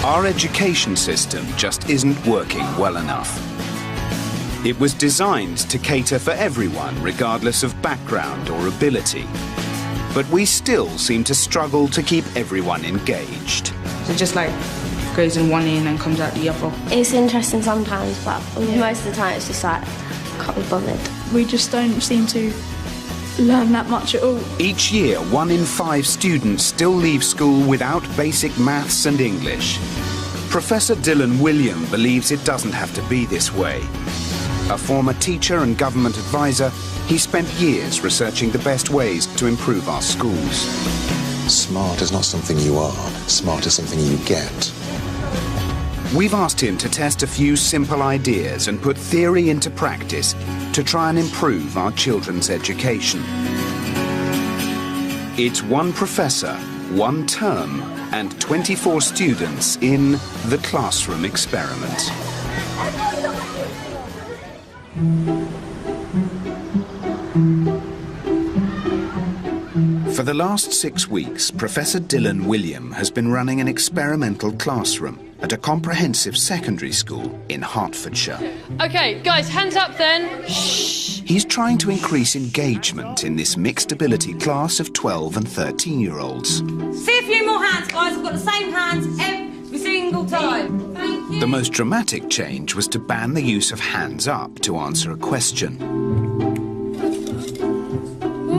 Our education system just isn't working well enough. It was designed to cater for everyone, regardless of background or ability. But we still seem to struggle to keep everyone engaged. So just like goes in one ear and comes out the other. It's interesting sometimes, but most of the time it's just like, can't be bothered. We just don't seem to learn that much at all. Each year, 1 in 5 students still leave school without basic maths and English. Professor Dylan William believes it doesn't have to be this way. A former teacher and government advisor, he spent years researching the best ways to improve our schools. Smart is not something you are. Smart is something you get. We've asked him to test a few simple ideas and put theory into practice to try and improve our children's education. It's 1 professor, 1 term, and 24 students in the classroom experiment. For the last 6 weeks, Professor Dylan William has been running an experimental classroom at a comprehensive secondary school in Hertfordshire. OK, guys, hands up then. Shh. He's trying to increase engagement in this mixed ability class of 12 and 13-year-olds. See a few more hands, guys. I've got the same hands every single time. Thank you. The most dramatic change was to ban the use of hands up to answer a question.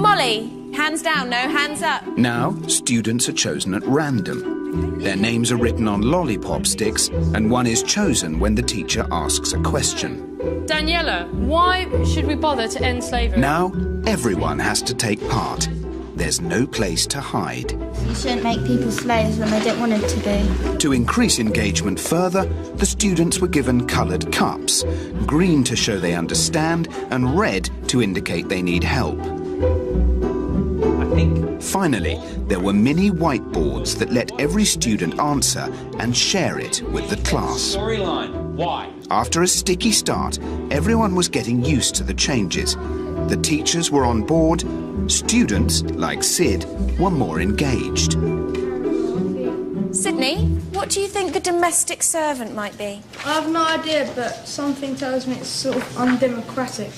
Molly, hands down, no hands up. Now, students are chosen at random. Their names are written on lollipop sticks, and one is chosen when the teacher asks a question. Daniela, why should we bother to end slavery? Now, everyone has to take part. There's no place to hide. You shouldn't make people slaves when they don't want them to be. To increase engagement further, the students were given coloured cups, green to show they understand, and red to indicate they need help. Finally, there were mini whiteboards that let every student answer and share it with the class. Storyline. Why? After a sticky start, everyone was getting used to the changes. The teachers were on board. Students, like Sid, were more engaged. Sydney, what do you think the domestic servant might be? I have no idea, but something tells me it's sort of undemocratic.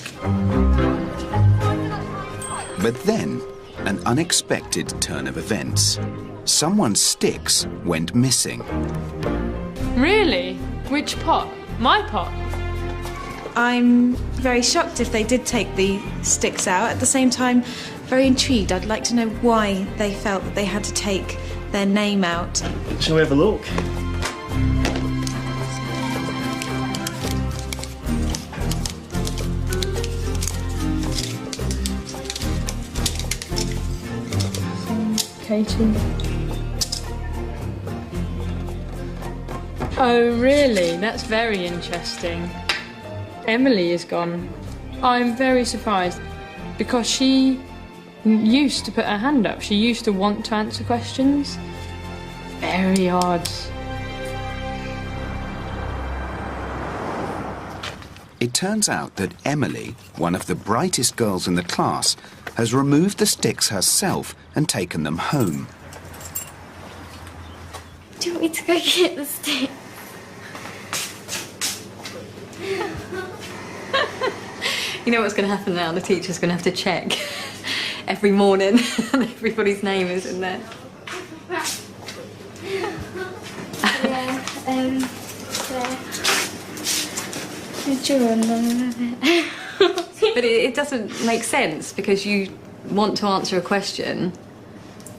But then, an unexpected turn of events. Someone's sticks went missing. Really? Which pot? My pot? I'm very shocked if they did take the sticks out. At the same time, very intrigued. I'd like to know why they felt that they had to take their name out. Shall we have a look? Katie. Oh, really? That's very interesting. Emily is gone. I'm very surprised because she used to put her hand up. She used to want to answer questions. Very odd. It turns out that Emily, one of the brightest girls in the class, has removed the sticks herself and taken them home. Do you want me to go get the stick? You know what's going to happen now? The teacher's going to have to check every morning and everybody's name is in there. But it doesn't make sense because you want to answer a question.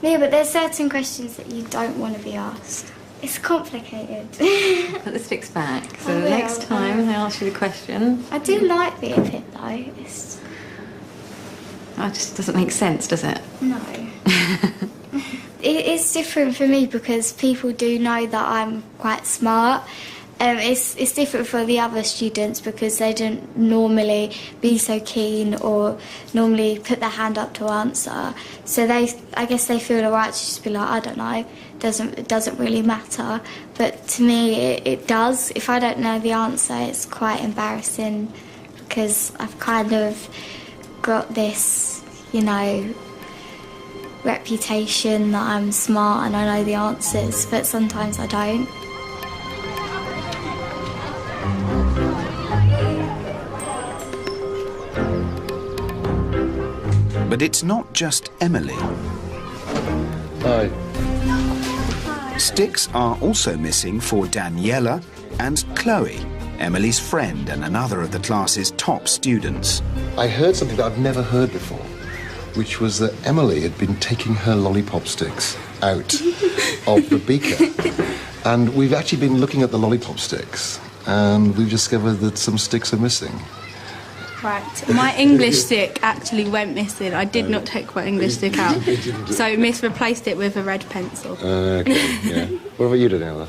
Yeah, but there's certain questions that you don't want to be asked. It's complicated. Put the sticks back. So the next time they ask you the question... I do like being picked though. It just doesn't make sense, does it? No. It's different for me because people do know that I'm quite smart. It's different for the other students because they don't normally be so keen or normally put their hand up to answer. So I guess they feel the right to just be like, I don't know, it doesn't really matter. But to me, it does. If I don't know the answer, it's quite embarrassing because I've kind of got this, you know, reputation that I'm smart and I know the answers, but sometimes I don't. But it's not just Emily. Hi. Sticks are also missing for Daniela and Chloe, Emily's friend and another of the class's top students. I heard something that I've never heard before, which was that Emily had been taking her lollipop sticks out of the beaker. And we've actually been looking at the lollipop sticks, and we've discovered that some sticks are missing. Right, my English stick actually went missing. I did not take my English stick out, so Miss replaced it with a red pencil. Okay, yeah. What about you, Daniela?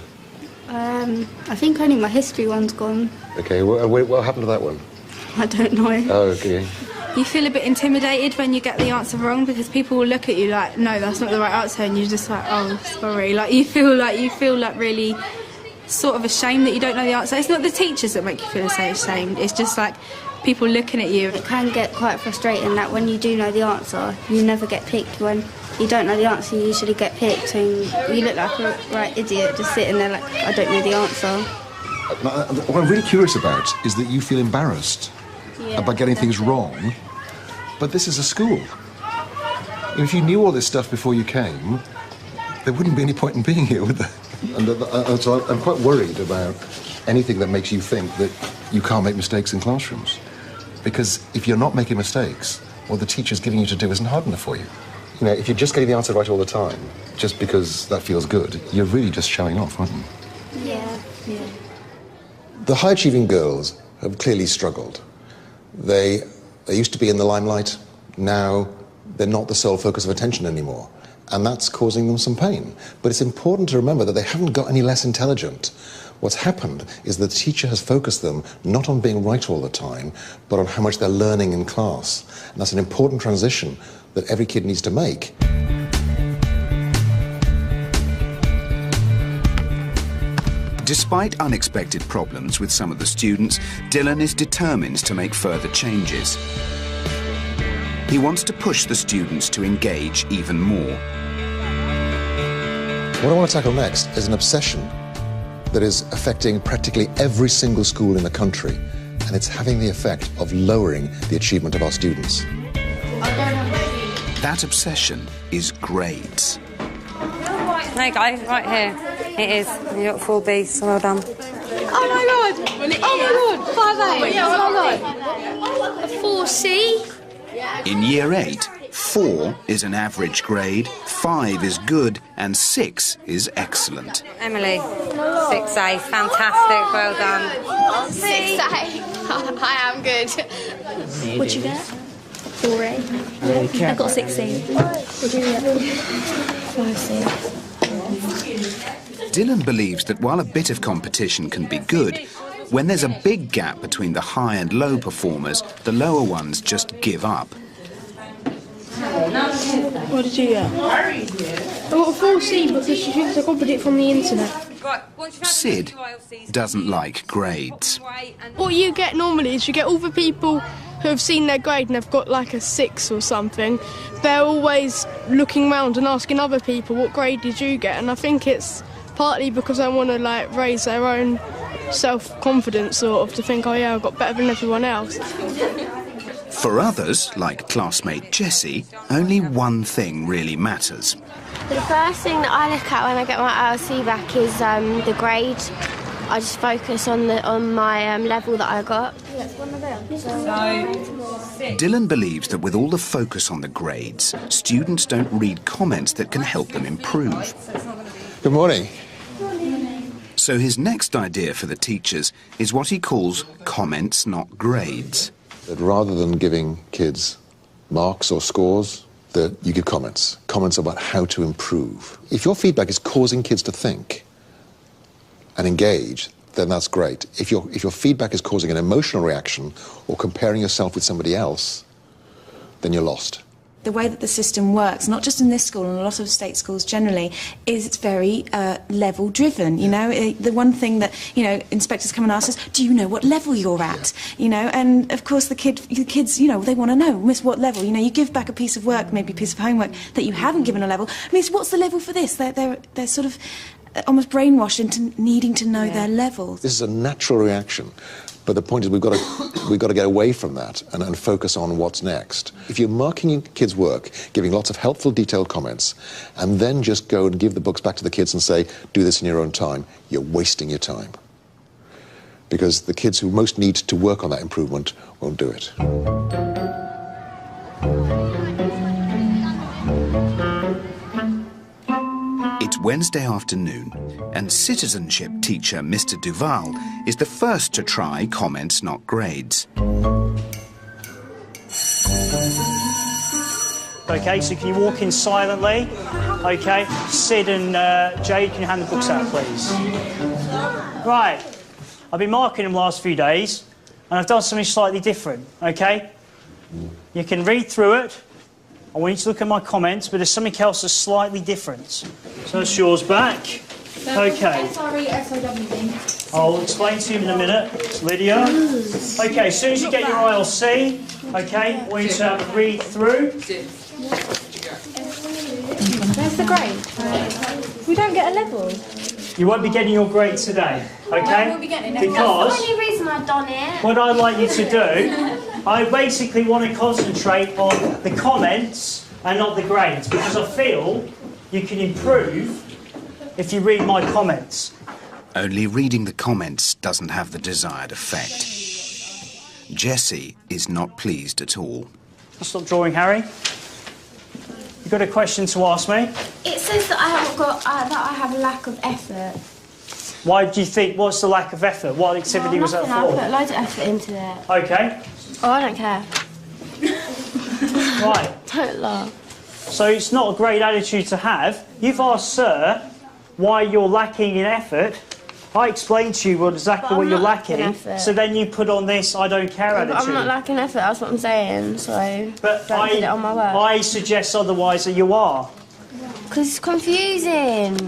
I think only my history one's gone. Okay, what happened to that one? I don't know. Oh, okay. You feel a bit intimidated when you get the answer wrong because people will look at you like, no, that's not the right answer, and you're just like, oh, sorry. Like you feel like really sort of ashamed that you don't know the answer. It's not the teachers that make you feel so ashamed. It's just like people looking at you. It can get quite frustrating that when you do know the answer, you never get picked. When you don't know the answer, you usually get picked, and you look like a right idiot just sitting there like, I don't know the answer. What I'm really curious about is that you feel embarrassed about getting things wrong, but this is a school. If you knew all this stuff before you came, there wouldn't be any point in being here, would there? And so I'm quite worried about anything that makes you think that you can't make mistakes in classrooms. Because if you're not making mistakes, what the teacher's giving you to do isn't hard enough for you. You know, if you're just getting the answer right all the time, just because that feels good, you're really just showing off, aren't you? Yeah. The high-achieving girls have clearly struggled. They used to be in the limelight. Now they're not the sole focus of attention anymore. And that's causing them some pain. But it's important to remember that they haven't got any less intelligent. What's happened is the teacher has focused them not on being right all the time, but on how much they're learning in class. And that's an important transition that every kid needs to make. Despite unexpected problems with some of the students, Dylan is determined to make further changes. He wants to push the students to engage even more. What I want to tackle next is an obsession that is affecting practically every single school in the country, and it's having the effect of lowering the achievement of our students. That obsession is grades. There you go, right here. It is. You got 4 Bs, so well done. Oh my god! Oh my god! 5A! A 4C? In Year 8, 4 is an average grade, 5 is good, and 6 is excellent. Emily, 6A, fantastic, well done. 6A. I am good. What'd you get? 4A. I got 6C. What'd you get? 5C. Dylan believes that while a bit of competition can be good, when there's a big gap between the high and low performers, the lower ones just give up. What did you get? I got a 4C because she thinks I copied it from the internet. Sid doesn't like grades. What you get normally is you get all the people who have seen their grade and they've got like a 6 or something. They're always looking round and asking other people, what grade did you get? And I think it's partly because I want to like raise their own self-confidence, sort of, to think, oh yeah, I got better than everyone else. For others, like classmate Jessie, only one thing really matters. The first thing that I look at when I get my ILC back is the grade. I just focus on my level that I got. Dylan believes that with all the focus on the grades, students don't read comments that can help them improve. Good morning. So his next idea for the teachers is what he calls comments, not grades. That rather than giving kids marks or scores, that you give comments about how to improve. If your feedback is causing kids to think and engage, then that's great. If your feedback is causing an emotional reaction or comparing yourself with somebody else, then you're lost. The way that the system works, not just in this school and a lot of state schools generally, is it's very level driven. You know, the one thing that inspectors come and ask us, do you know what level you're at? You know, and of course the kids, they want to know, Miss, what level? You know, you give back a piece of work, maybe a piece of homework that you haven't given a level. Miss, what's the level for this? They're sort of almost brainwashed into needing to know their levels. This is a natural reaction, But the point is we've got to get away from that and focus on what's next. If you're marking kids' work, giving lots of helpful, detailed comments, and then just go and give the books back to the kids and say, do this in your own time, you're wasting your time. Because the kids who most need to work on that improvement won't do it. It's Wednesday afternoon, and citizenship teacher Mr. Duval is the first to try comments, not grades. Okay, so can you walk in silently? Okay, Sid and Jade, can you hand the books out, please? Right, I've been marking them last few days, and I've done something slightly different, okay? You can read through it. I want you to look at my comments, but there's something else that's slightly different. So that's yours back. Okay. I'll explain to you in a minute. It's Lydia. Okay, as soon as you get your ILC, okay, I want you to read through. Where's the grade? We don't get a level. You won't be getting your grade today, okay? Won't be getting it. Because That's the only reason I've done it. what I'd like you to do, I basically want to concentrate on the comments and not the grades, because I feel you can improve if you read my comments. Only reading the comments doesn't have the desired effect. Jessie is not pleased at all. Stop drawing, Harry. You got a question to ask me? It says that I haven't got that I have a lack of effort. Why do you think? What's the lack of effort? What activity was that for? I put loads of effort into it. Okay. Oh, I don't care. Right. Don't laugh. So it's not a great attitude to have. You've asked Sir why you're lacking in effort. I explained to you exactly what you're lacking. So then you put on this I don't care attitude. But I'm not lacking effort, that's what I'm saying, so but don't put it on my work. I suggest otherwise that you are. Because it's confusing.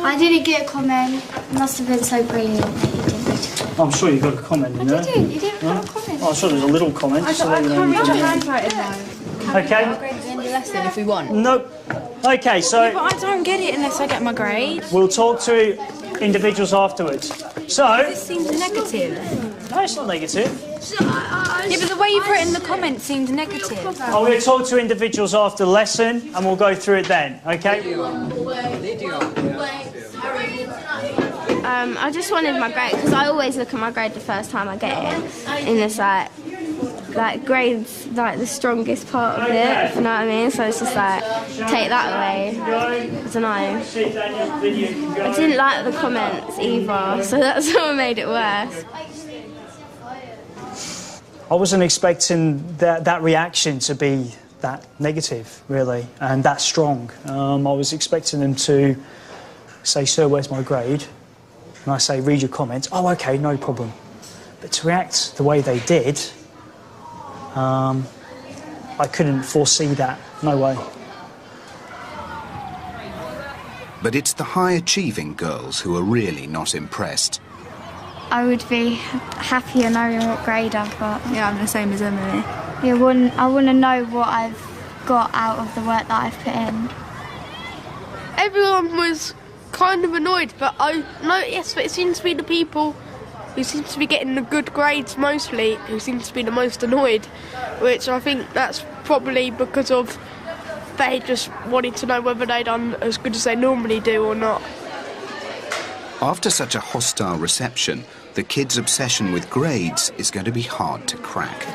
I didn't get a comment. It must have been so brilliant that you didn't. I'm sure you got a comment in there. You didn't put a comment. Oh, I'm sure there's a little comment. I can't read your handwriting though. Okay. End the lesson if we want. Nope. Okay, so... Yeah, but I don't get it unless I get my grade. We'll talk to individuals afterwards. So... This seems negative. No, it's not negative. Yeah, but the way you've written the comment seemed negative. I'm going to talk to individuals after the lesson and we'll go through it then, okay? I just wanted my grade, because I always look at my grade the first time I get it. And it's like grade's like the strongest part of it, if you know what I mean? So it's just like, take that away. I don't know. I didn't like the comments either, so that's what made it worse. I wasn't expecting that reaction to be that negative, really, and that strong. I was expecting them to say, "Sir, where's my grade?" And I say, "Read your comments." "Oh, OK, no problem." But to react the way they did, I couldn't foresee that. No way. But it's the high-achieving girls who are really not impressed. I would be happier knowing what grade I've got. Yeah, I'm the same as Emily. Yeah, I want to know what I've got out of the work that I've put in. Everyone was kind of annoyed, but I noticed that it seems to be the people who seem to be getting the good grades mostly who seem to be the most annoyed, which I think that's probably because of they just wanted to know whether they'd done as good as they normally do or not. After such a hostile reception, the kids' obsession with grades is going to be hard to crack.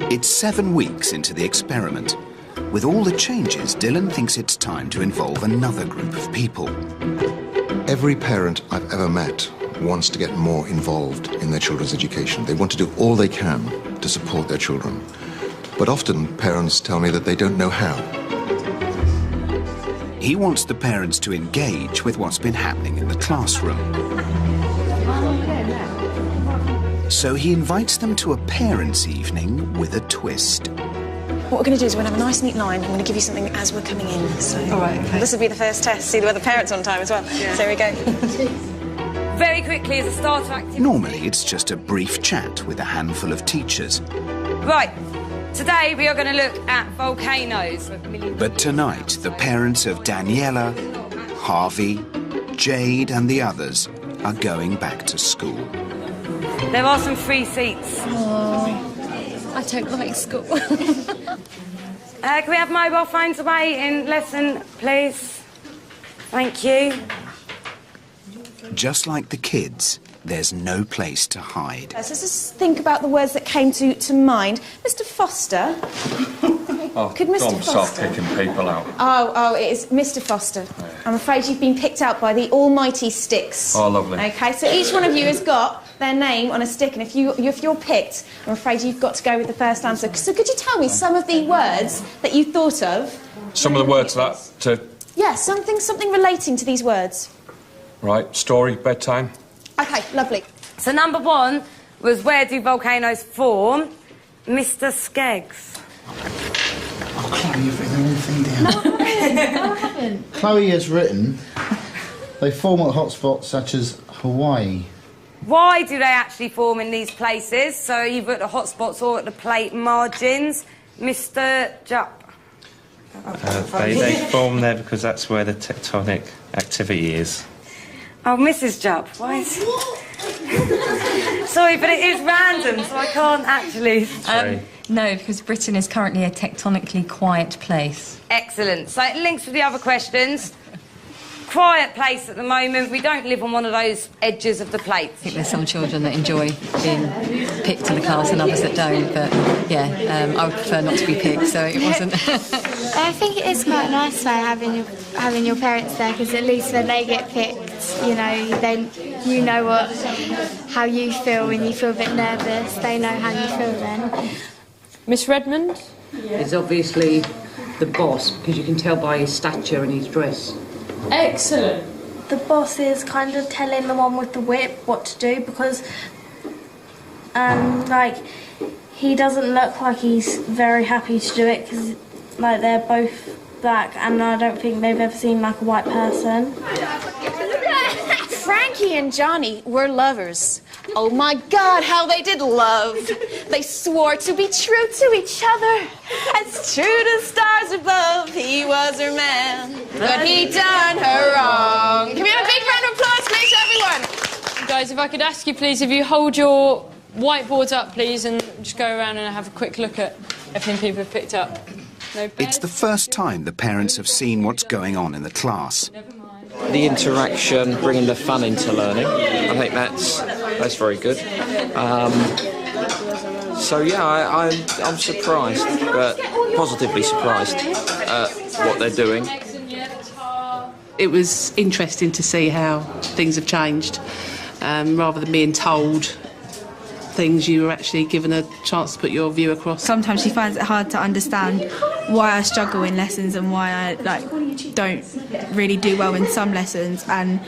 It's 7 weeks into the experiment. With all the changes, Dylan thinks it's time to involve another group of people. Every parent I've ever met wants to get more involved in their children's education. They want to do all they can to support their children. But often parents tell me that they don't know how. He wants the parents to engage with what's been happening in the classroom. So he invites them to a parents' evening with a twist. What we're going to do is we're going to have a nice neat line. I'm going to give you something as we're coming in. So All right, okay. This will be the first test, see whether the parents on time as well. Yeah. So here we go. Very quickly as a starter activity. Normally it's just a brief chat with a handful of teachers. Right, Today we are going to look at volcanoes. But tonight, the parents of Daniela, Harvey, Jade and the others are going back to school. There are some free seats. Oh, I don't like school. Can we have mobile phones away in lesson, please? Thank you. Just like the kids, there's no place to hide. So just think about the words that came to mind. Mr. Foster. Oh, Could Mr. don't start Foster... picking people out. Oh, it is Mr. Foster. I'm afraid you've been picked out by the almighty sticks. Oh, lovely. OK, so each one of you has got their name on a stick, and if you're picked, I'm afraid you've got to go with the first answer. So could you tell me some of the words that you thought of? Some of the words that... Yeah, something relating to these words. Right, story, bedtime. OK, lovely. So number 1 was where do volcanoes form? Mr. Skeggs. Oh, Chloe, you've written the wrong thing down. No, I haven't. Chloe has written, they form at hotspots such as Hawaii. Why do they actually form in these places? So either at the hotspots or at the plate margins. Mr. Jupp. They form there because that's where the tectonic activity is. Oh, Mrs. Jupp, why is... Sorry, but it is random, so I can't actually... No, because Britain is currently a tectonically quiet place. Excellent. So it links with the other questions. Quiet place at the moment. We don't live on one of those edges of the plate. I think there's some children that enjoy being picked in the class and others that don't, but yeah, I would prefer not to be picked, so it wasn't. I think it is quite nice by having your parents there, because at least when they get picked, you know, then you know how you feel when you feel a bit nervous. They know how you feel then. Miss Redmond? He's obviously the boss, because you can tell by his stature and his dress. Excellent. The boss is kind of telling the one with the whip what to do, because like, he doesn't look like he's very happy to do it, because like they're both black and I don't think they've ever seen like a white person. Frankie and Johnny were lovers. Oh my God, how they did love. They swore to be true to each other. As true to stars above, he was her man. But he done her wrong. Can we have a big round of applause, please, everyone? Guys, if I could ask you, please, if you hold your whiteboards up, please, and just go around and have a quick look at everything people have picked up. No beds? It's the first time the parents have seen what's going on in the class. The interaction, bringing the fun into learning, I think that's very good. So yeah, I'm surprised, but positively surprised at what they're doing. It was interesting to see how things have changed. Rather than being told things, you were actually given a chance to put your view across. Sometimes she finds it hard to understand why I struggle in lessons and why I don't really do well in some lessons and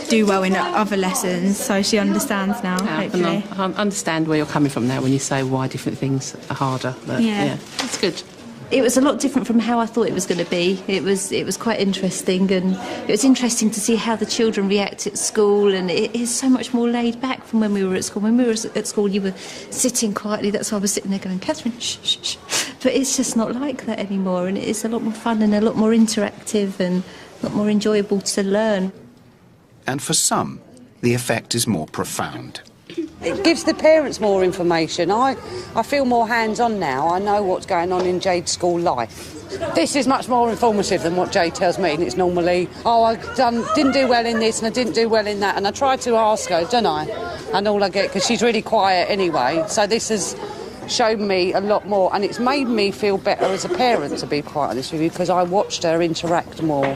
do well in other lessons. So she understands now, hopefully. I understand where you're coming from now when you say why different things are harder. But yeah, it's good. It was a lot different from how I thought it was going to be. It was quite interesting, and it was interesting to see how the children react at school, and it is so much more laid back from when we were at school. When we were at school, you were sitting quietly. That's why I was sitting there going, Catherine, shh, shh, shh. But it's just not like that anymore, and it is a lot more fun and a lot more interactive and a lot more enjoyable to learn. And for some, the effect is more profound. It gives the parents more information. I feel more hands-on now. I know what's going on in Jade's school life. This is much more informative than what Jade tells me, and it's normally, oh, I didn't do well in this and I didn't do well in that, and I try to ask her, don't I? And all I get, because she's really quiet anyway, so this has shown me a lot more, and it's made me feel better as a parent, to be quite honest with you, because I watched her interact more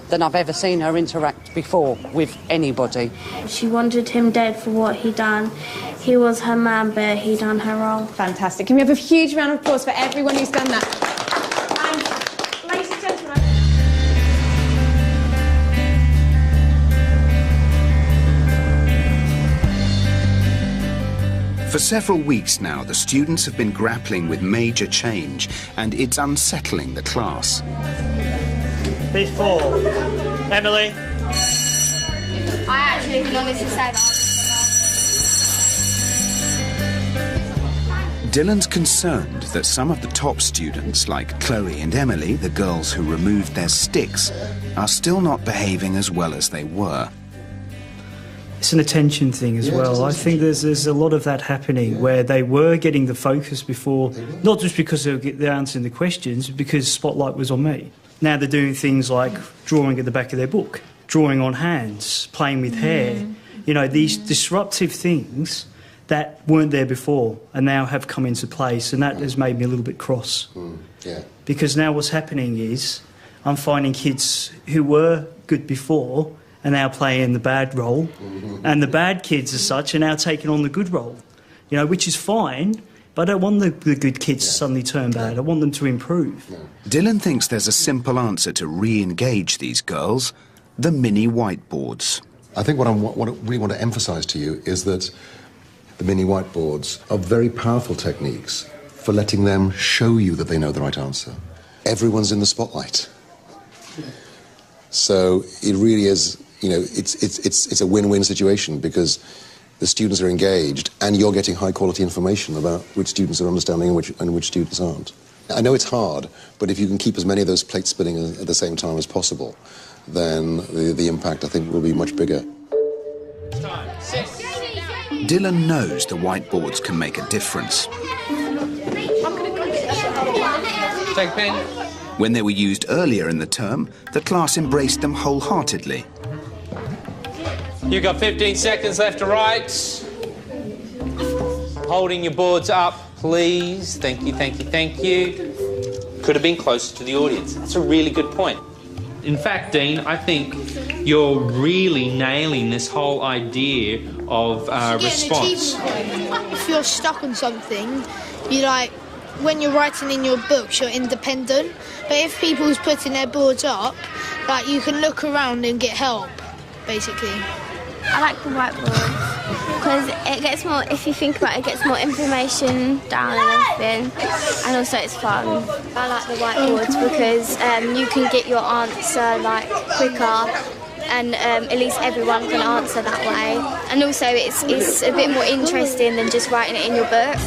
than I've ever seen her interact before with anybody. She wanted him dead for what he done. He was her man, but he done her wrong. Fantastic. Can we have a huge round of applause for everyone who's done that? And ladies and gentlemen. For several weeks now, the students have been grappling with major change, and it's unsettling the class. Before. Emily. I actually can honestly say that. Dylan's concerned that some of the top students, like Chloe and Emily, the girls who removed their sticks, are still not behaving as well as they were. It's an attention thing as well. I think there's a lot of that happening where they were getting the focus before, not just because they're answering the questions, but because spotlight was on me. Now they're doing things like drawing at the back of their book, drawing on hands, playing with hair. You know, these disruptive things that weren't there before and now have come into place, and that has made me a little bit cross. Because now what's happening is I'm finding kids who were good before are now playing the bad role, and the bad kids as such are now taking on the good role, you know, which is fine, but I don't want the good kids to suddenly turn bad. I want them to improve. Dylan thinks there's a simple answer to re-engage these girls: the mini whiteboards. I think what I really want to emphasise to you is that the mini whiteboards are very powerful techniques for letting them show you that they know the right answer. Everyone's in the spotlight. So it really is, you know, it's a win-win situation because the students are engaged and you're getting high-quality information about which students are understanding and which students aren't. I know it's hard, but if you can keep as many of those plates spinning at the same time as possible, then the impact, I think, will be much bigger. Dylan knows the whiteboards can make a difference. Take pen. When they were used earlier in the term, the class embraced them wholeheartedly. You've got 15 seconds left to write. Holding your boards up, please. Thank you, thank you, thank you. Could have been closer to the audience. That's a really good point. In fact, Dean, I think you're really nailing this whole idea of response. If you're stuck on something, you like, when you're writing in your books, you're independent. But if people's putting their boards up, like, you can look around and get help, basically. I like the whiteboard because it gets more, if you think about it, it gets more information down and everything, and also it's fun. I like the whiteboards because you can get your answer like quicker, and at least everyone can answer that way. And also it's a bit more interesting than just writing it in your book.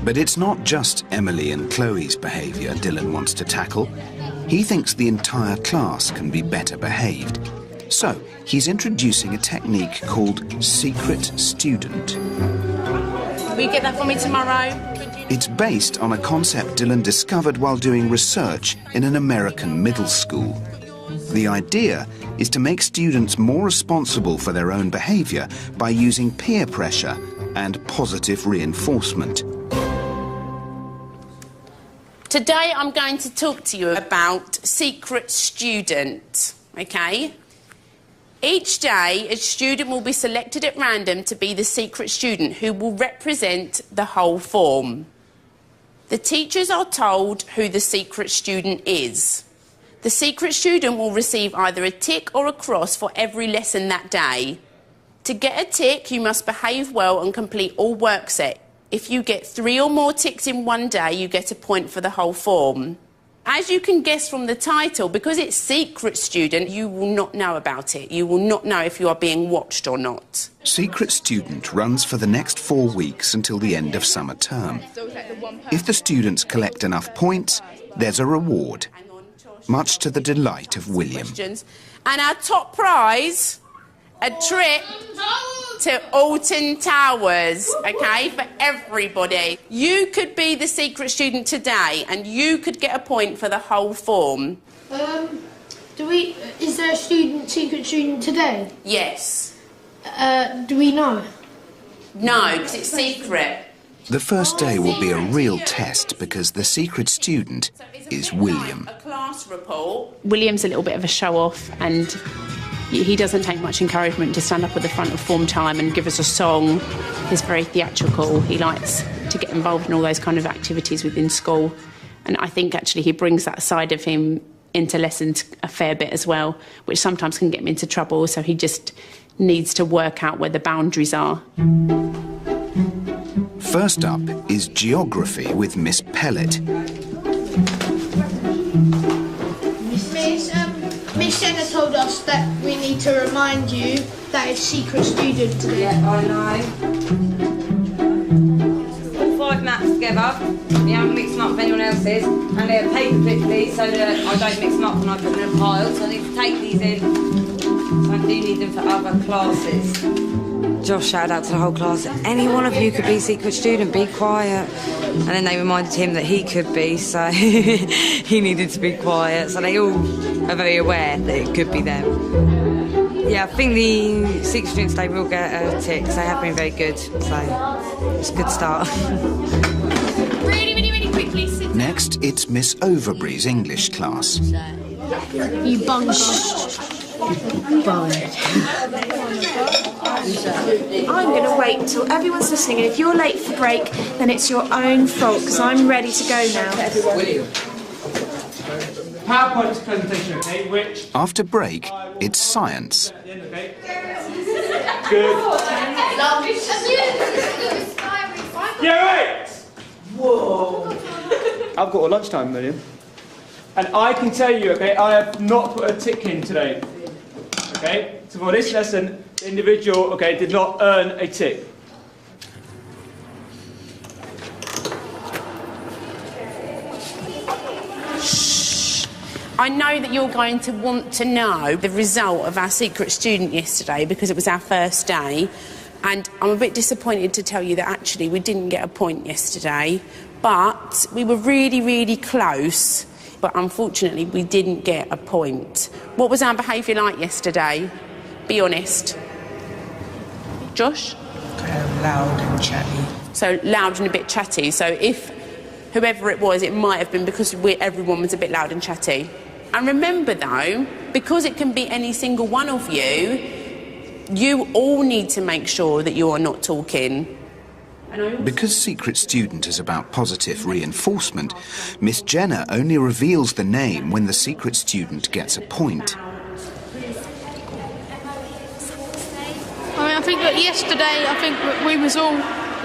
But it's not just Emily and Chloe's behaviour Dylan wants to tackle. He thinks the entire class can be better behaved. So he's introducing a technique called Secret Student. Will you get that for me tomorrow? It's based on a concept Dylan discovered while doing research in an American middle school. The idea is to make students more responsible for their own behaviour by using peer pressure and positive reinforcement. Today I'm going to talk to you about Secret Student, okay? Each day, a student will be selected at random to be the secret student who will represent the whole form. The teachers are told who the secret student is. The secret student will receive either a tick or a cross for every lesson that day. To get a tick, you must behave well and complete all work set. If you get 3 or more ticks in one day, you get a point for the whole form. As you can guess from the title, because it's Secret Student, you will not know about it. You will not know if you are being watched or not. Secret Student runs for the next 4 weeks until the end of summer term. If the students collect enough points, there's a reward, much to the delight of William. And our top prize, a trip to Alton Towers, okay, for everybody. You could be the secret student today and you could get a point for the whole form. Is there a secret student today? Yes. Do we know? No, because it's secret. The first day will be a real test because the secret student is William. A class report. William's a little bit of a show-off, and he doesn't take much encouragement to stand up at the front of form time and give us a song. He's very theatrical. He likes to get involved in all those kind of activities within school. And I think actually he brings that side of him into lessons a fair bit as well, which sometimes can get him into trouble. So he just needs to work out where the boundaries are. First up is geography with Miss Pellet. Miss Senna told us that we need need to remind you that it's secret student today. Yeah, I know. All 5 maps together. You haven't mixed them up with anyone else's. And they're paper clip these so that I don't mix them up when I put them in a pile. So I need to take these in. So I do need them for other classes. Josh shouted out to the whole class, any one of you could be secret student, be quiet. And then they reminded him that he could be, so he needed to be quiet. So they all are very aware that it could be them. Yeah, I think the secret students today will get a tick, because they have been very good, so it's a good start. Really quickly. Next, it's Miss Overbury's English class. You bunch. I'm going to wait until everyone's listening, and if you're late for break, then it's your own fault, because I'm ready to go now. PowerPoint presentation, okay, which... After break, it's science. Good. Yeah, right! Whoa. I've got a lunchtime, William. And I can tell you, okay, I have not put a tick in today. Okay, so for this lesson, the individual, okay, did not earn a tick. I know that you're going to want to know the result of our secret student yesterday because it was our first day, and I'm a bit disappointed to tell you that actually we didn't get a point yesterday, but we were really close, but unfortunately we didn't get a point. What was our behaviour like yesterday? Be honest. Josh? Loud and chatty. So loud and a bit chatty. So if whoever it was, it might have been because everyone was a bit loud and chatty. And remember though, because it can be any single one of you, you all need to make sure that you are not talking. Because Secret Student is about positive reinforcement, Miss Jenner only reveals the name when the secret student gets a point. I think that yesterday, we was all,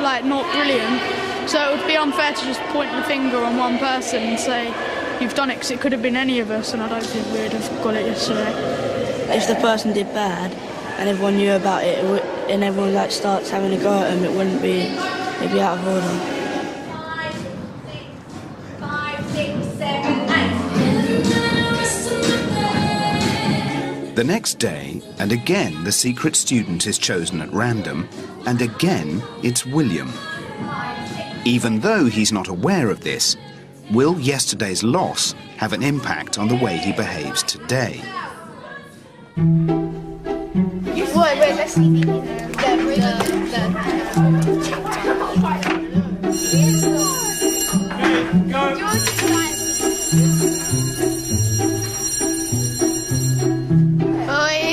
like, not brilliant. So it would be unfair to just point the finger on one person and say, you've done it, because it could have been any of us, and I don't think we would have got it yesterday. If the person did bad, and everyone knew about it, and everyone, like, starts having a go at them, it'd be out of order. 5, 6, 7, 8. The next day, and again the secret student is chosen at random, and again it's William. Even though he's not aware of this, will yesterday's loss have an impact on the way he behaves today? Wait, let's see the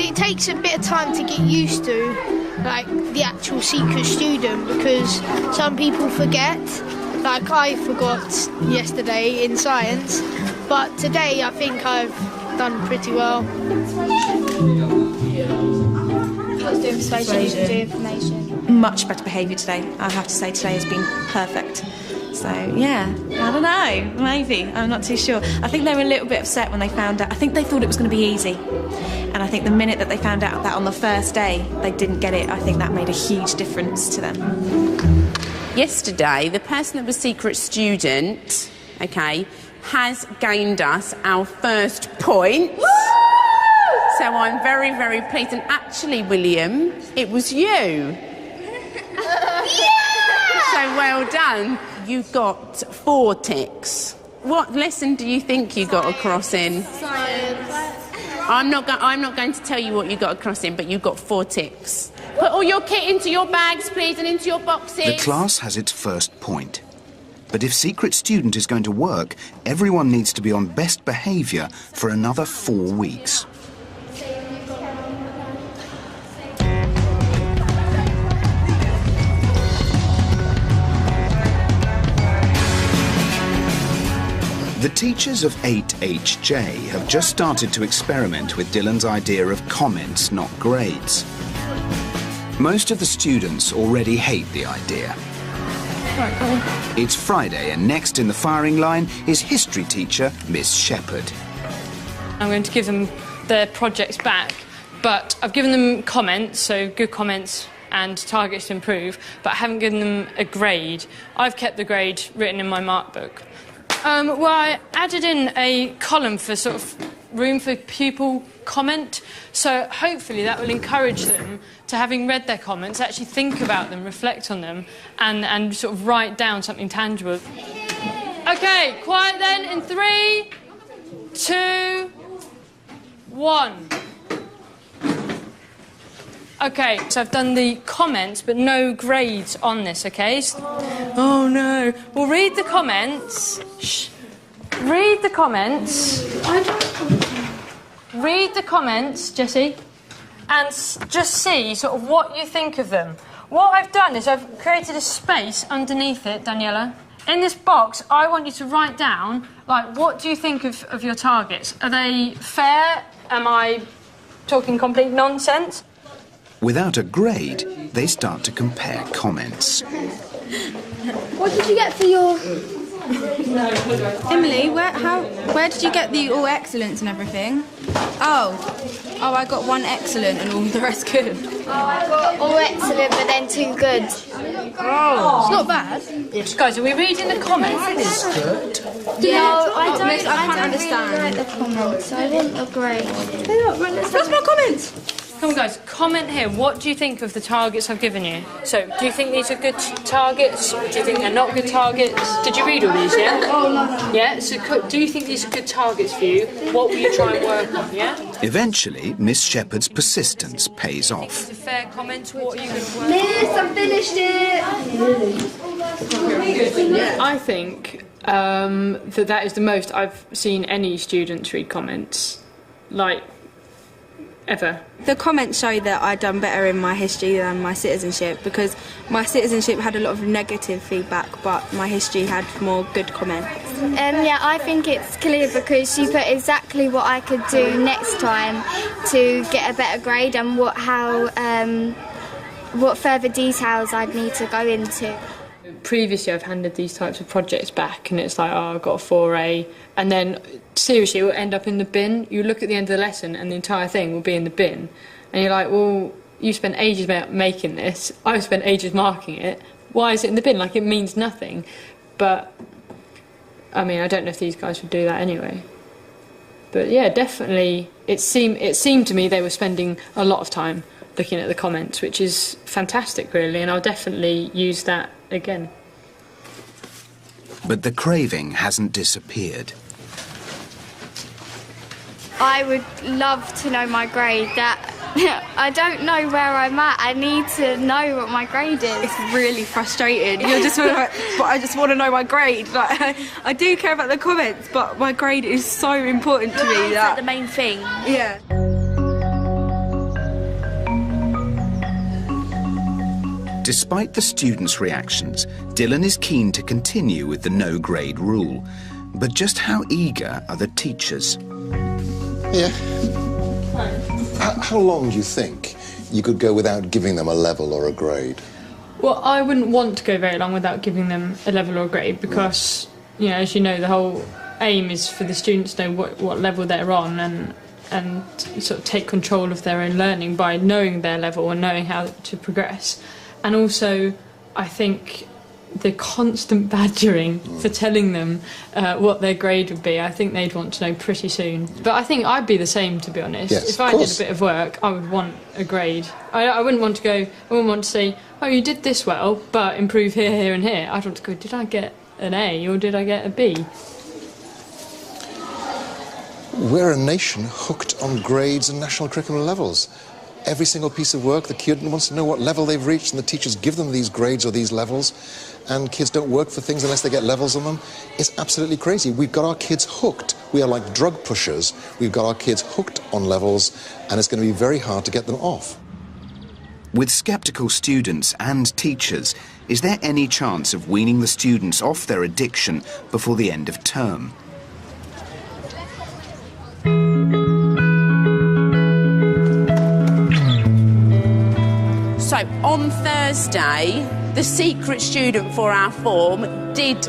It takes a bit of time to get used to, like, the actual secret student, because some people forget. Like, I forgot yesterday in science, but today I think I've done pretty well. What's doing persuasion, do information. Much better behaviour today. I have to say today has been perfect. So, yeah, I don't know, maybe, I'm not too sure. I think they were a little bit upset when they found out. I think they thought it was going to be easy. And I think the minute that they found out that on the first day they didn't get it, I think that made a huge difference to them. Yesterday, the person that was secret student, okay, has gained us our first point. Woo! So I'm very pleased. And actually, William, it was you. Yeah! So well done. You got 4 ticks. What lesson do you think you got across in? Science. I'm not going to tell you what you got across in, but you got 4 ticks. Put all your kit into your bags, please, and into your boxes. The class has its first point. But if Secret Student is going to work, everyone needs to be on best behaviour for another 4 weeks. The teachers of 8HJ have just started to experiment with Dylan's idea of comments, not grades. Most of the students already hate the idea. It's Friday, and next in the firing line is history teacher Miss Shepherd. I'm going to give them their projects back but I've given them comments, so good comments and targets to improve, but I haven't given them a grade. I've kept the grade written in my mark book. Well, I added in a column for sort of room for pupil comment, so hopefully that will encourage them to, having read their comments, actually think about them, reflect on them, and sort of write down something tangible. OK, quiet then, in 3, 2, 1. OK, so I've done the comments, but no grades on this, OK? Oh, no. Well, read the comments. Shh. Read the comments. Read the comments, Jessie, and just see sort of what you think of them. What I've done is I've created a space underneath it, Daniela. In this box, I want you to write down, like, what do you think of your targets? Are they fair? Am I talking complete nonsense? Without a grade, they start to compare comments. What did you get for your... Emily, where did you get the all excellence and everything? Oh, I got 1 excellent and all the rest good. Oh, I got all excellent but then 2 good. Oh, it's not bad. Yes, guys, are we reading the comments? That is good. No, I can't don't understand. really like the comments. I want a grade. That's my comments. Come on, guys, comment here. What do you think of the targets I've given you? So, do you think these are good targets? Do you think they're not good targets? Did you read all these, yeah? Yeah, so do you think these are good targets for you? What will you try and work on, yeah? Eventually, Miss Shepherd's persistence pays off. These are fair comments. What are you going to work on? Miss, I finished it! I think that is the most I've seen any students read comments, like, ever. The comments show that I'd done better in my history than my citizenship, because my citizenship had a lot of negative feedback, but my history had more good comments. Yeah, I think it's clear because she put exactly what I could do next time to get a better grade and what further details I'd need to go into. Previously I've handed these types of projects back and it's like, oh, I've got a 4A, and then seriously it will end up in the bin. You look at the end of the lesson and the entire thing will be in the bin, and you're like, well, you spent ages making this, I've spent ages marking it, why is it in the bin? Like, it means nothing. But I mean, I don't know if these guys would do that anyway. But yeah, definitely it seemed to me they were spending a lot of time looking at the comments, which is fantastic really, and I'll definitely use that again. But the craving hasn't disappeared. I would love to know my grade. I don't know where I'm at. I need to know what my grade is. It's really frustrating. You're just like, but I just want to know my grade. Like, I do care about the comments, but my grade is so important to me. It's like the main thing. Yeah. Despite the students' reactions, Dylan is keen to continue with the no-grade rule. But just how eager are the teachers? Yeah. How long do you think you could go without giving them a level or a grade? Well, I wouldn't want to go very long without giving them a level or a grade because, you know, as you know, the whole aim is for the students to know what level they're on and sort of take control of their own learning by knowing their level and knowing how to progress. And also, I think the constant badgering for telling them what their grade would be, I think they'd want to know pretty soon. But I think I'd be the same, to be honest. Yes, if I did a bit of work, I would want a grade. I wouldn't want to say, oh, you did this well, but improve here, here and here. I'd want to go, did I get an A or did I get a B? We're a nation hooked on grades and national curriculum levels. Every single piece of work, the kid wants to know what level they've reached, and the teachers give them these grades or these levels, and kids don't work for things unless they get levels on them. It's absolutely crazy. We've got our kids hooked. We are like drug pushers. We've got our kids hooked on levels, and it's going to be very hard to get them off. With sceptical students and teachers, is there any chance of weaning the students off their addiction before the end of term? So on Thursday, the secret student for our form did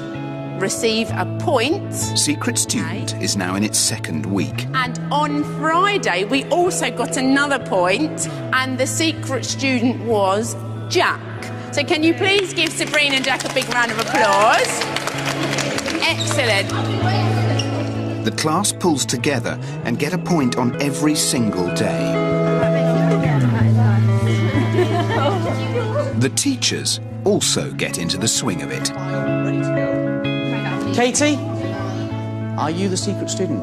receive a point. Secret Student is now in its second week. And on Friday, we also got another point, and the secret student was Jack. So can you please give Sabrina and Jack a big round of applause? Excellent. The class pulls together and get a point on every single day. The teachers also get into the swing of it. Katie, are you the secret student?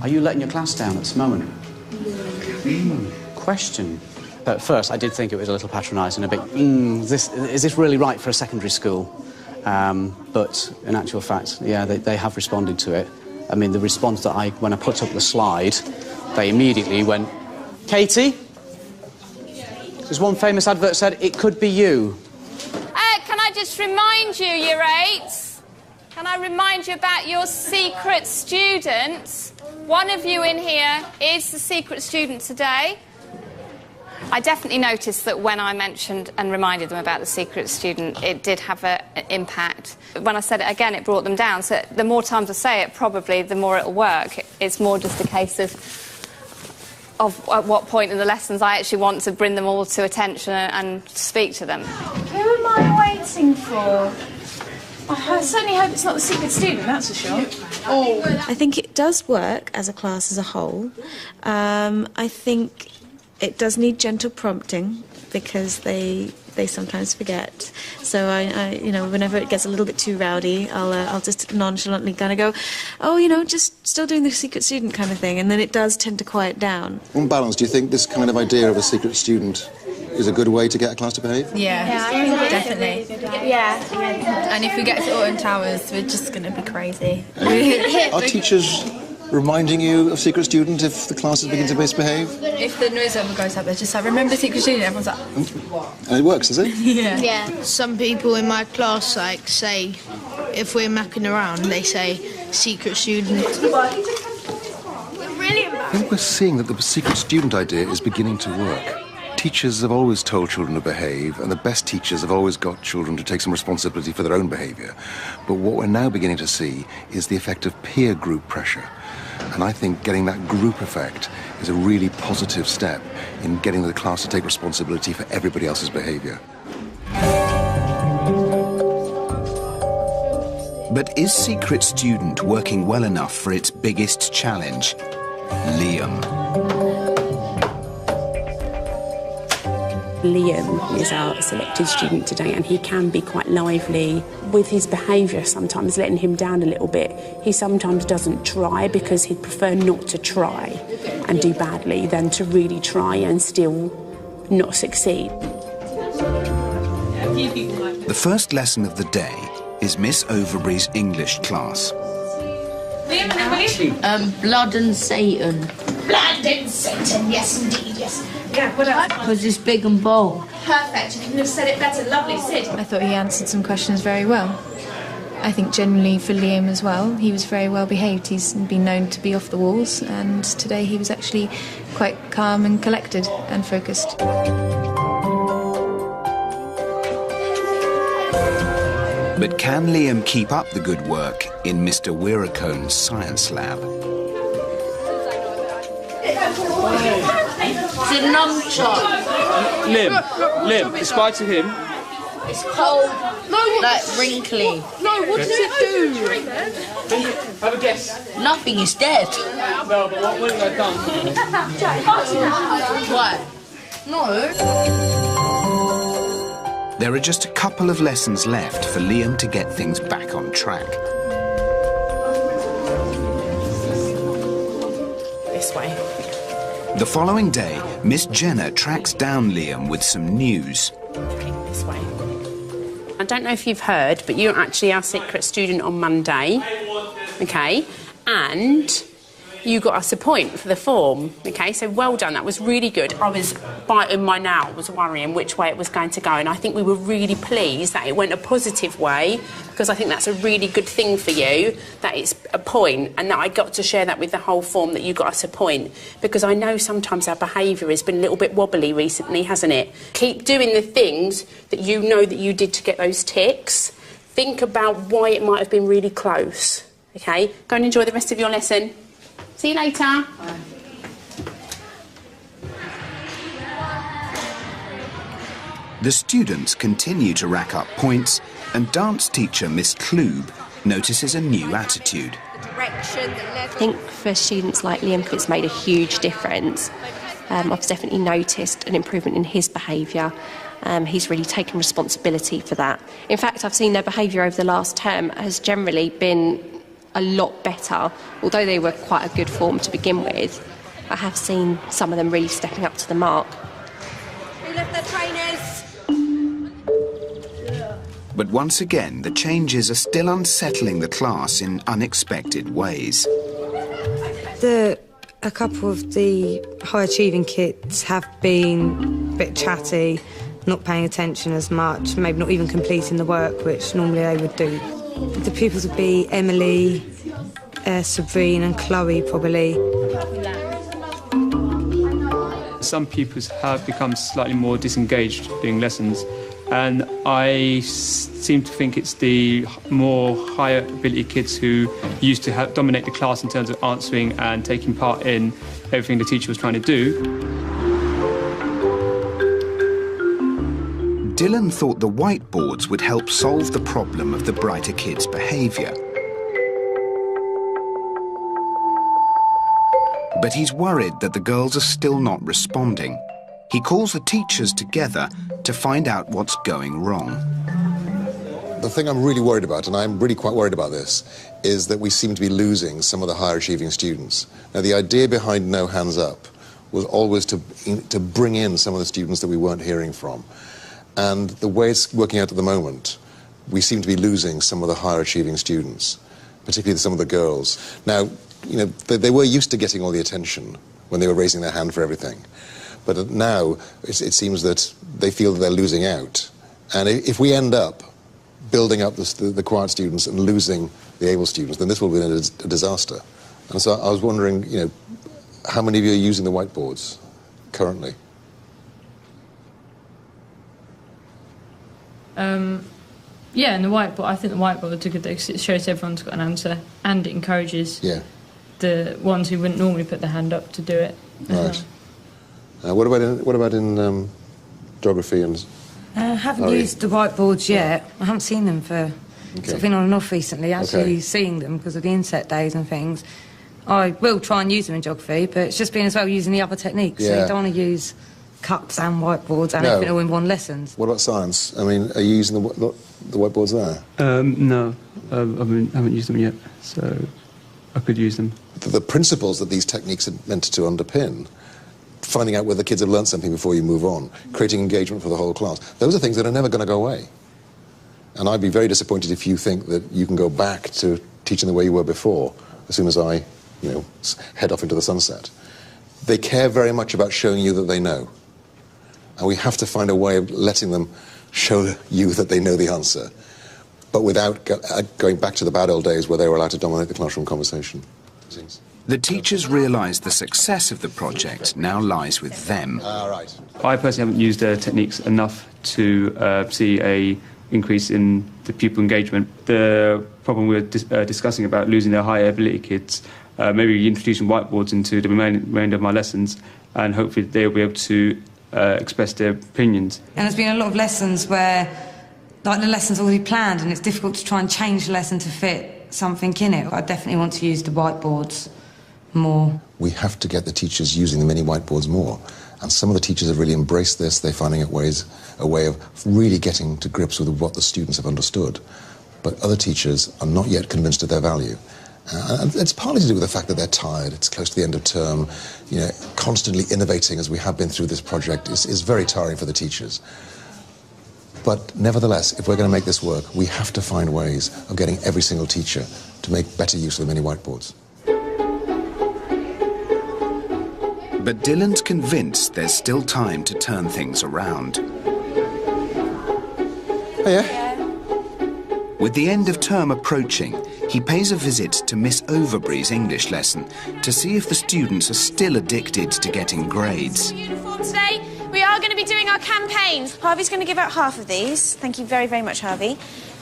Are you letting your class down at this moment? Question. At first, I did think it was a little patronising, a bit, is this really right for a secondary school? But in actual fact, yeah, they have responded to it. I mean, the response that when I put up the slide, they immediately went, Katie, there's one famous advert said, it could be you. Can I just remind you, Year 8s, can I remind you about your secret students? One of you in here is the secret student today. I definitely noticed that when I mentioned and reminded them about the secret student, it did have an impact. When I said it again, it brought them down. So the more times I say it, probably the more it'll work. It's more just a case of at what point in the lessons I actually want to bring them all to attention and speak to them. Who am I waiting for? I certainly hope it's not the secret student, that's for sure. I think it does work as a class as a whole. I think it does need gentle prompting because they sometimes forget. So I you know, whenever it gets a little bit too rowdy, I'll just nonchalantly kind of go, oh, you know, just still doing the secret student kind of thing, and then it does tend to quiet down. On balance, do you think this kind of idea of a secret student is a good way to get a class to behave? Yeah, definitely. Yeah. And if we get to Alton Towers, we're just going to be crazy. Are teachers reminding you of secret student if the classes begin to misbehave? If the noise ever goes up, they're just like, remember secret student? Everyone's like... And it works, does it? Yeah. Some people in my class say, if we're mucking around, they say secret student. I think we're seeing that the secret student idea is beginning to work. Teachers have always told children to behave, and the best teachers have always got children to take some responsibility for their own behaviour. But what we're now beginning to see is the effect of peer group pressure. And I think getting that group effect is a really positive step in getting the class to take responsibility for everybody else's behaviour. But is Secret Student working well enough for its biggest challenge? Liam. Liam is our selected student today, and he can be quite lively with his behaviour, sometimes letting him down a little bit. He sometimes doesn't try because he'd prefer not to try and do badly than to really try and still not succeed. The first lesson of the day is Miss Overbury's English class. Blood and Satan. Blood and Satan, yes indeed, yes. Yeah, what else? Because it's big and bold. Perfect, you couldn't have said it better. Lovely, Sid. I thought he answered some questions very well. I think generally for Liam as well, he was very well behaved. He's been known to be off the walls, and today he was actually quite calm and collected and focused. But can Liam keep up the good work in Mr. Wieracone's science lab? It's a nunchuck. Lim, despite to him. It's cold, like wrinkly. No, what does it do? Have a guess. Nothing, it's dead. No, but what have I done? What? No. There are just a couple of lessons left for Liam to get things back on track. This way. The following day, Miss Jenner tracks down Liam with some news. This way. I don't know if you've heard, but you're actually our secret student on Monday, okay? And you got us a point for the form, okay? So well done, that was really good. I was biting my nails, worrying which way it was going to go, and I think we were really pleased that it went a positive way, because I think that's a really good thing for you, that it's a point, and that I got to share that with the whole form, that you got us a point, because I know sometimes our behaviour has been a little bit wobbly recently, hasn't it? Keep doing the things that you know that you did to get those ticks. think about why it might have been really close. OK? Go and enjoy the rest of your lesson. See you later. Bye. The students continue to rack up points, and dance teacher Miss Klube notices a new attitude. I think for students like Liam, it's made a huge difference. I've definitely noticed an improvement in his behaviour. He's really taken responsibility for that. In fact, I've seen their behaviour over the last term has generally been a lot better. Although they were quite a good form to begin with, I have seen some of them really stepping up to the mark. Who left their trainers? But once again, the changes are still unsettling the class in unexpected ways. A couple of the high-achieving kids have been a bit chatty, not paying attention as much, maybe not even completing the work, which normally they would do. The pupils would be Emily, Sabrine and Chloe, probably. Some pupils have become slightly more disengaged doing lessons, and I seem to think it's the more higher ability kids who used to dominate the class in terms of answering and taking part in everything the teacher was trying to do. Dylan thought the whiteboards would help solve the problem of the brighter kids' behaviour. But he's worried that the girls are still not responding. He calls the teachers together to find out what's going wrong. The thing I'm really worried about, and I'm really quite worried about this, is that we seem to be losing some of the higher achieving students. Now, the idea behind No Hands Up was always to bring in some of the students that we weren't hearing from. And the way it's working out at the moment, we seem to be losing some of the higher achieving students, particularly some of the girls. Now, you know, they were used to getting all the attention when they were raising their hand for everything. But now it seems that they feel that they're losing out. And if we end up building up the quiet students and losing the able students, then this will be a disaster. And so I was wondering, you know, how many of you are using the whiteboards currently? Yeah, and the whiteboard, I think the whiteboard's a good thing because it shows everyone's got an answer and it encourages the ones who wouldn't normally put their hand up to do it. Right. What about in geography and? I haven't used the whiteboards yet. I haven't seen them for. I've been on and off recently, actually seeing them because of the inset days and things. I will try and use them in geography, but it's just been as well using the other techniques. So you don't want to use cups and whiteboards and everything all in one lessons. What about science? I mean, are you using the whiteboards there? No, I haven't used them yet, so I could use them. The principles that these techniques are meant to underpin, finding out whether kids have learned something before you move on, creating engagement for the whole class, those are things that are never going to go away. And I'd be very disappointed if you think that you can go back to teaching the way you were before as soon as I, you know, head off into the sunset. They care very much about showing you that they know. And we have to find a way of letting them show you that they know the answer, but without going back to the bad old days where they were allowed to dominate the classroom conversation. The teachers realise the success of the project now lies with them. I personally haven't used techniques enough to see a increase in the pupil engagement. The problem we were discussing about losing their higher ability kids, maybe introducing whiteboards into the remainder of my lessons, and hopefully they'll be able to express their opinions. And there's been a lot of lessons where, like, the lesson's already planned and it's difficult to try and change the lesson to fit something in it. I definitely want to use the whiteboards more. We have to get the teachers using the mini whiteboards more. And some of the teachers have really embraced this. They're finding a way of really getting to grips with what the students have understood. But other teachers are not yet convinced of their value. And it's partly to do with the fact that they're tired. It's close to the end of term. You know, constantly innovating as we have been through this project is very tiring for the teachers. But nevertheless, if we're going to make this work, we have to find ways of getting every single teacher to make better use of the mini whiteboards. But Dylan's convinced there's still time to turn things around. Oh, yeah? With the end of term approaching, he pays a visit to Miss Overbury's English lesson to see if the students are still addicted to getting grades. Uniform today. We are are going to be doing our campaigns. Harvey's going to give out half of these. Thank you very, very much, Harvey.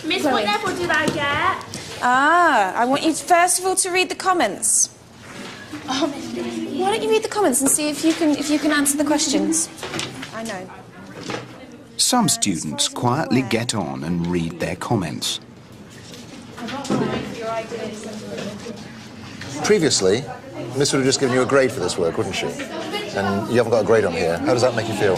Miss, what level did I get? I want you first of all to read the comments. Oh, why don't you read the comments and see if you can answer the questions? I know. Some students quietly get on and read their comments. Previously, Miss would have just given you a grade for this work, wouldn't she? And you haven't got a grade on here. How does that make you feel?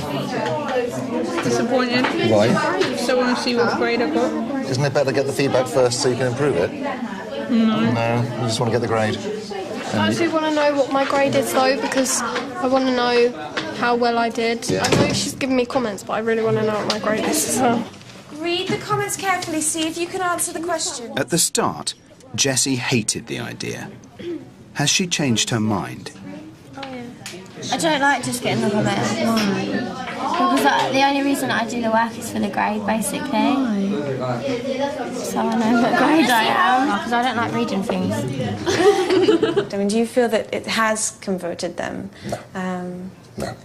Disappointed. Why? Still want to see what grade I got. Isn't it better to get the feedback first so you can improve it? No. No, you just want to get the grade. I actually want to know what my grade is though, because I want to know how well I did. Yeah. I know she's giving me comments, but I really want to know what my grade is as well. Read the comments carefully, see if you can answer the question. At the start, Jessie hated the idea. Has she changed her mind? I don't like just getting the comments. Because the only reason I do the work is for the grade, basically. So I know what grade I am. Because I don't like reading things. I mean, do you feel that it has converted them? No.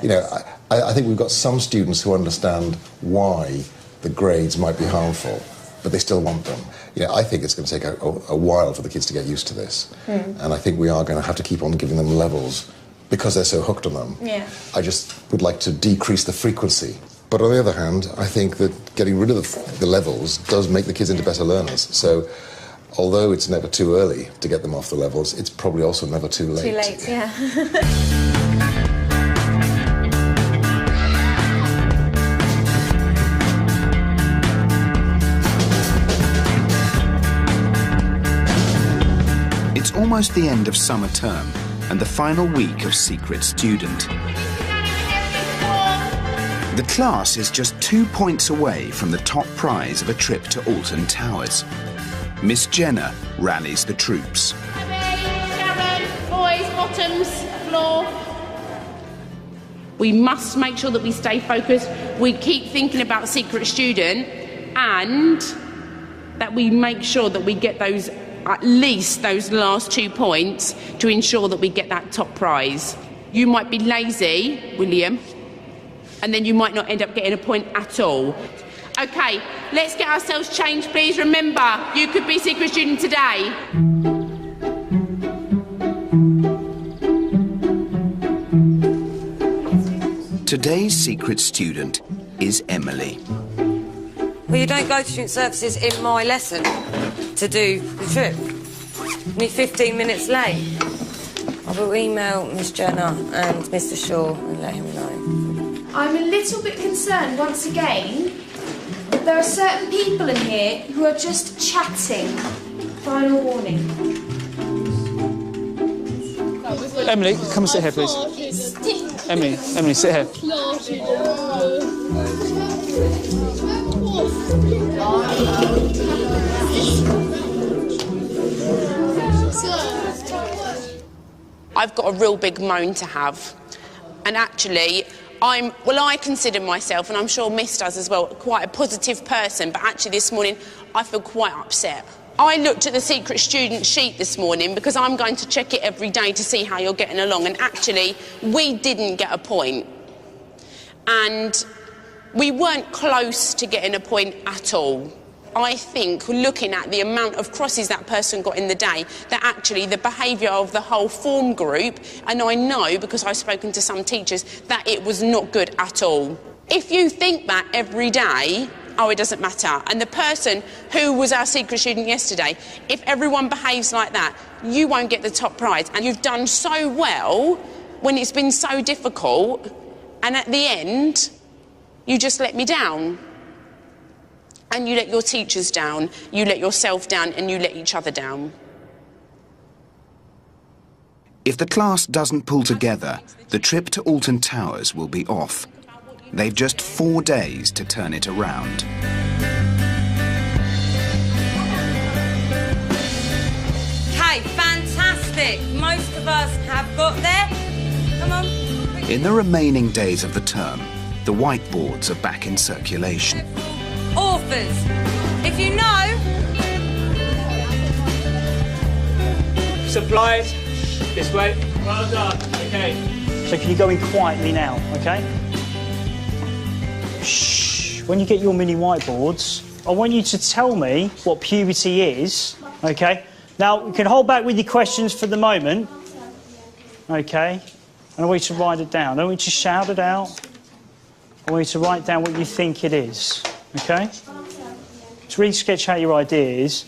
You know, I think we've got some students who understand why the grades might be harmful, but they still want them. You know, I think it's going to take a while for the kids to get used to this. And I think we are going to have to keep on giving them levels because they're so hooked on them. Yeah. I just would like to decrease the frequency. But on the other hand, I think that getting rid of the levels does make the kids into better learners. So although it's never too early to get them off the levels, it's probably also never too late. Too late, yeah. It's almost the end of summer term and the final week of Secret Student. The class is just 2 points away from the top prize of a trip to Alton Towers. Miss Jenner rallies the troops. Sharon, boys, bottoms, floor. We must make sure that we stay focused. We keep thinking about Secret Student and that we make sure that we get those, at least those last 2 points to ensure that we get that top prize. You might be lazy, William, and then you might not end up getting a point at all. OK, let's get ourselves changed, please. Remember, you could be Secret Student today. Today's Secret Student is Emily. Well, you don't go to student services in my lesson to do the trip. You're 15 minutes late. I will email Miss Jenner and Mr. Shaw and let him know. I'm a little bit concerned, once again, that there are certain people in here who are just chatting. Final warning. Emily, come and sit here, please. Emily, sit here. I've got a real big moan to have. And actually, I consider myself, and I'm sure Miss does as well, quite a positive person, but actually this morning I feel quite upset. I looked at the Secret Student sheet this morning because I'm going to check it every day to see how you're getting along, and actually we didn't get a point. And we weren't close to getting a point at all. I think, looking at the amount of crosses that person got in the day, that actually the behaviour of the whole form group, and I know because I've spoken to some teachers, that it was not good at all. If you think that every day, oh, it doesn't matter. And the person who was our Secret Student yesterday, if everyone behaves like that, you won't get the top prize. And you've done so well when it's been so difficult, and at the end, you just let me down. And you let your teachers down, you let yourself down, and you let each other down. If the class doesn't pull together, the trip to Alton Towers will be off. They've just 4 days to turn it around. Okay, fantastic. Most of us have got there. Come on. In the remaining days of the term, the whiteboards are back in circulation. Authors, if you know... Supplies, this way. Well done, OK. So can you go in quietly now, OK? Shh. When you get your mini whiteboards, I want you to tell me what puberty is, OK? Now, you can hold back with your questions for the moment, OK? And I want you to write it down. I don't want you to shout it out. I want you to write down what you think it is, OK? Just really sketch out your ideas.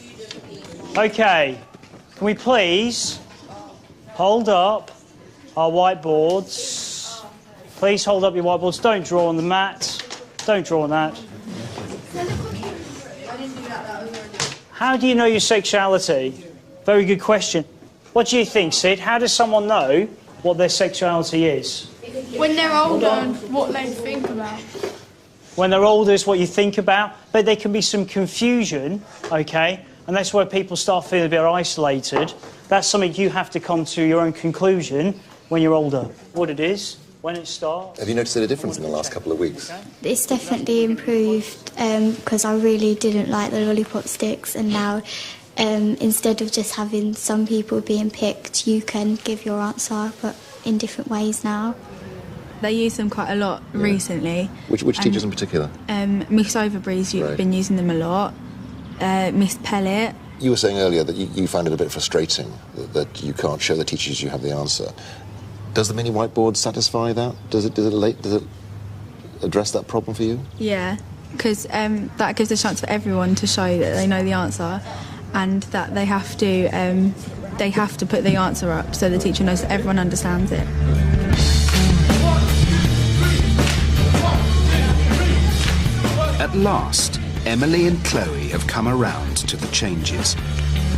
OK, can we please hold up our whiteboards? Please hold up your whiteboards. Don't draw on the mat. Don't draw on that. How do you know your sexuality? Very good question. What do you think, Sid? How does someone know what their sexuality is? When they're older and what they think about. When they're older is what you think about, but there can be some confusion, OK? And that's where people start feeling a bit isolated. That's something you have to come to your own conclusion when you're older. What it is, when it starts. Have you noticed a difference in the last couple of weeks? It's definitely improved because I really didn't like the lollipop sticks, and now instead of just having some people being picked, you can give your answer, but in different ways now. They use them quite a lot recently. Which teachers in particular? Miss Overbury's been using them a lot. Miss Pellet. You were saying earlier that you find it a bit frustrating that you can't show the teachers you have the answer. Does the mini whiteboard satisfy that? Does it address that problem for you? Yeah, because that gives a chance for everyone to show that they know the answer, and that they have to put the answer up so the teacher knows that everyone understands it. At last, Emily and Chloe have come around to the changes.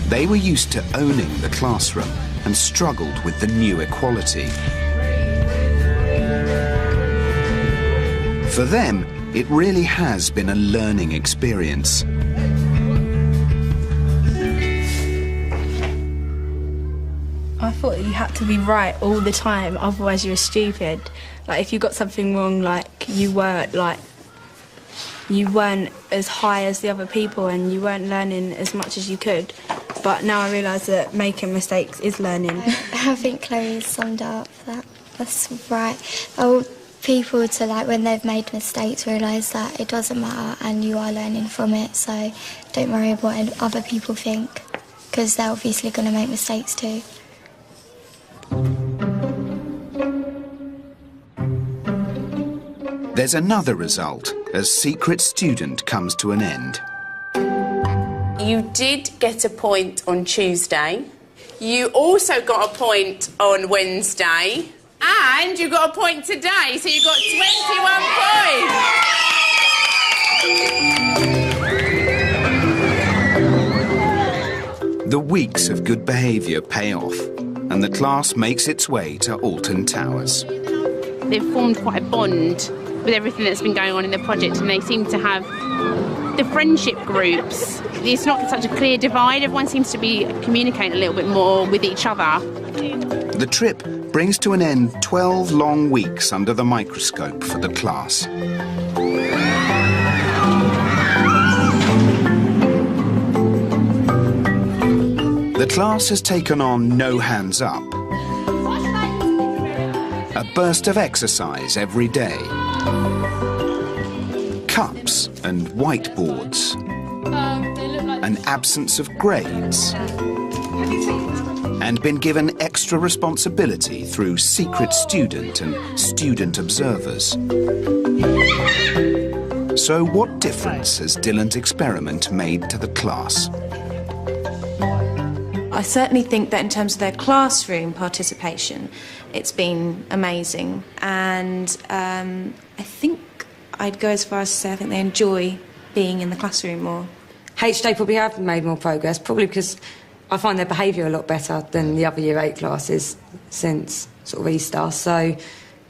They were used to owning the classroom and struggled with the new equality. For them, it really has been a learning experience. I thought you had to be right all the time, otherwise you were stupid. Like, if you got something wrong, like, you weren't as high as the other people and you weren't learning as much as you could. But now I realise that making mistakes is learning. I think Chloe summed up that. That's right. I want people to, like, when they've made mistakes, realise that it doesn't matter and you are learning from it, so don't worry about what other people think, because they're obviously going to make mistakes too. There's another result as Secret Student comes to an end. You did get a point on Tuesday. You also got a point on Wednesday. And you got a point today, so you got 21 points. The weeks of good behaviour pay off, and the class makes its way to Alton Towers. They've formed quite a bond with everything that's been going on in the project, and they seem to have the friendship groups. It's not such a clear divide. Everyone seems to be communicating a little bit more with each other. The trip brings to an end 12 long weeks under the microscope for the class. The class has taken on No Hands Up, a burst of exercise every day, cups and whiteboards, an absence of grades, and been given extra responsibility through Secret Student and Student Observers. So what difference has Dylan's experiment made to the class? I certainly think that in terms of their classroom participation, it's been amazing. And I think I'd go as far as to say I think they enjoy being in the classroom more. HJ probably have made more progress, probably because I find their behaviour a lot better than the other Year 8 classes since sort of Easter, so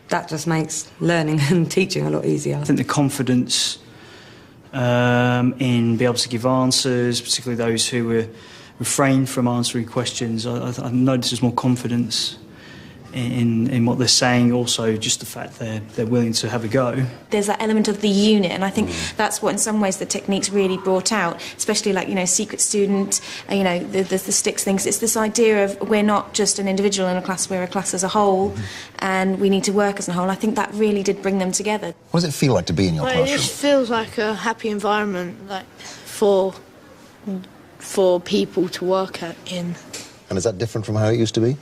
that just makes learning and teaching a lot easier. I think the confidence in being able to give answers, particularly those who were refrain from answering questions, I noticed there's more confidence in what they're saying, also just the fact they're willing to have a go. There's that element of the unit, and I think that's what in some ways the technique's really brought out, especially like, you know, secret student, you know, the sticks things. It's this idea of we're not just an individual in a class, we're a class as a whole, and we need to work as a whole. I think that really did bring them together. What does it feel like to be in your classroom? It just feels like a happy environment, like for people to work in. And is that different from how it used to be?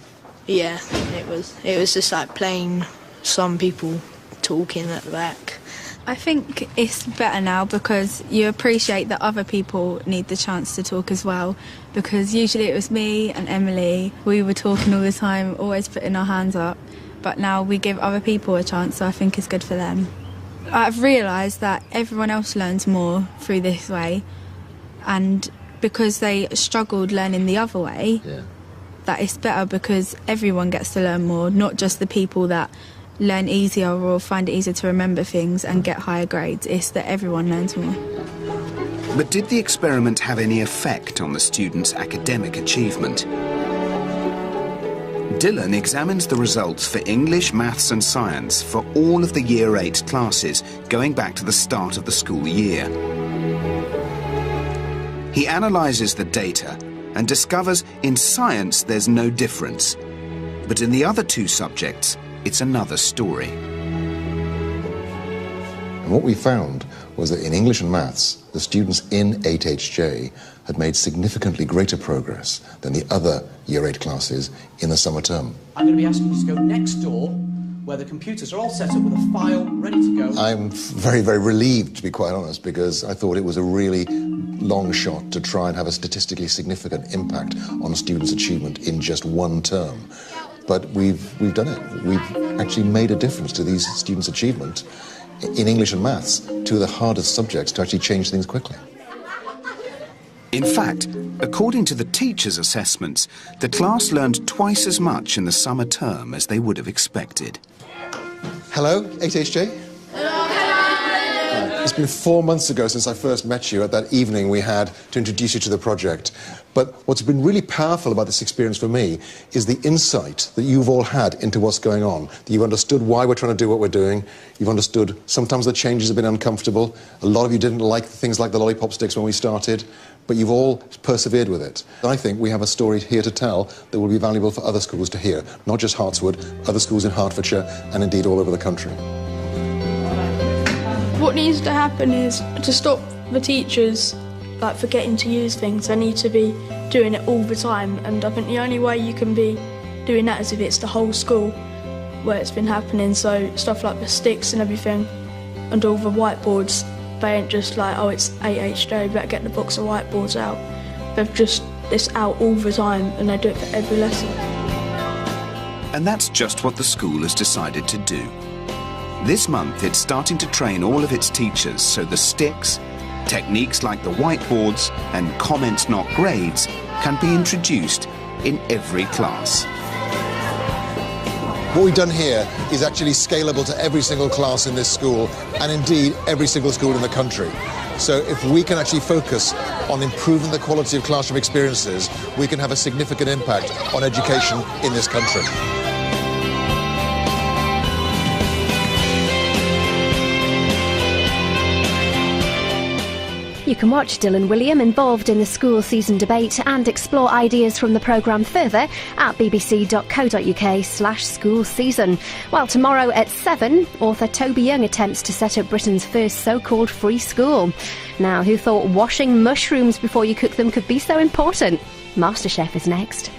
Yeah, it was. It was just like plain some people talking at the back. I think it's better now because you appreciate that other people need the chance to talk as well, because usually it was me and Emily, we were talking all the time, always putting our hands up, but now we give other people a chance, so I think it's good for them. I've realised that everyone else learns more through this way, and because they struggled learning the other way, that it's better because everyone gets to learn more, not just the people that learn easier or find it easier to remember things and get higher grades. It's that everyone learns more. But did the experiment have any effect on the students' academic achievement? Dylan examines the results for English, Maths and Science for all of the Year 8 classes, going back to the start of the school year. He analyses the data and discovers in science there's no difference. But in the other two subjects, it's another story. And what we found was that in English and Maths, the students in 8HJ had made significantly greater progress than the other Year 8 classes in the summer term. I'm going to be asking you to go next door, where the computers are all set up with a file ready to go. I'm very, very relieved, to be quite honest, because I thought it was a really long shot to try and have a statistically significant impact on students' achievement in just one term. But we've done it. We've actually made a difference to these students' achievement in English and Maths, two of the hardest subjects to actually change things quickly. In fact, according to the teachers' assessments, the class learned twice as much in the summer term as they would have expected. Hello, 8HJ? It's been 4 months ago since I first met you at that evening we had to introduce you to the project. But what's been really powerful about this experience for me is the insight that you've all had into what's going on. That you've understood why we're trying to do what we're doing. You've understood sometimes the changes have been uncomfortable. A lot of you didn't like things like the lollipop sticks when we started, but you've all persevered with it. I think we have a story here to tell that will be valuable for other schools to hear, not just Hartswood, other schools in Hertfordshire and indeed all over the country. What needs to happen is to stop the teachers like forgetting to use things. They need to be doing it all the time, and I think the only way you can be doing that is if it's the whole school where it's been happening. So stuff like the sticks and everything and all the whiteboards, they ain't just like, oh, it's 8HJ, better get the box of whiteboards out. They've just this out all the time and they do it for every lesson. And that's just what the school has decided to do. This month, it's starting to train all of its teachers so the sticks, techniques like the whiteboards and comments not grades can be introduced in every class. What we've done here is actually scalable to every single class in this school and indeed every single school in the country. So if we can actually focus on improving the quality of classroom experiences, we can have a significant impact on education in this country. You can watch Dylan William involved in the school season debate and explore ideas from the programme further at bbc.co.uk/school season. While tomorrow at 7, author Toby Young attempts to set up Britain's first so-called free school. Now, who thought washing mushrooms before you cook them could be so important? MasterChef is next.